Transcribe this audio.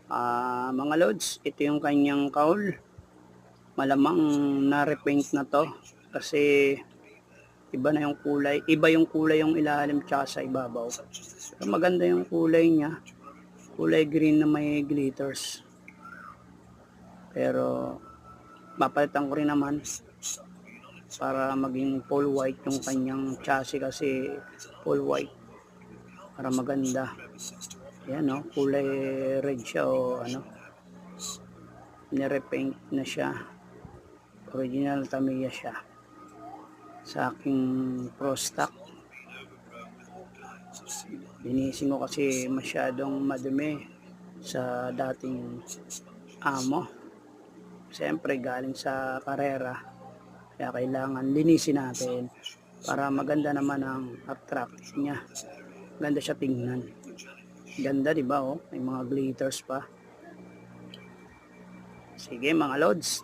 Mga lods, ito yung kanyang kaul. Malamang na-repaint na to kasi iba na yung kulay. Iba yung kulay yung ilalim tsaka sa ibabaw. Pero maganda yung kulay niya. Kulay green na may glitters. Pero papalitan ko rin naman para maging full white yung kanyang chassis kasi full white para maganda. Yan no, kulay red siya o ano, nirepaint na siya. Original Tamiya siya sa aking Pro Stock. Linisin ko kasi masyadong madumi sa dating amo. Siyempre galing sa karera, kaya kailangan linisin natin para maganda naman ang attract niya. Ganda siya tingnan. Ganda, di ba? Oh, may mga glitters pa. Sige mga lods,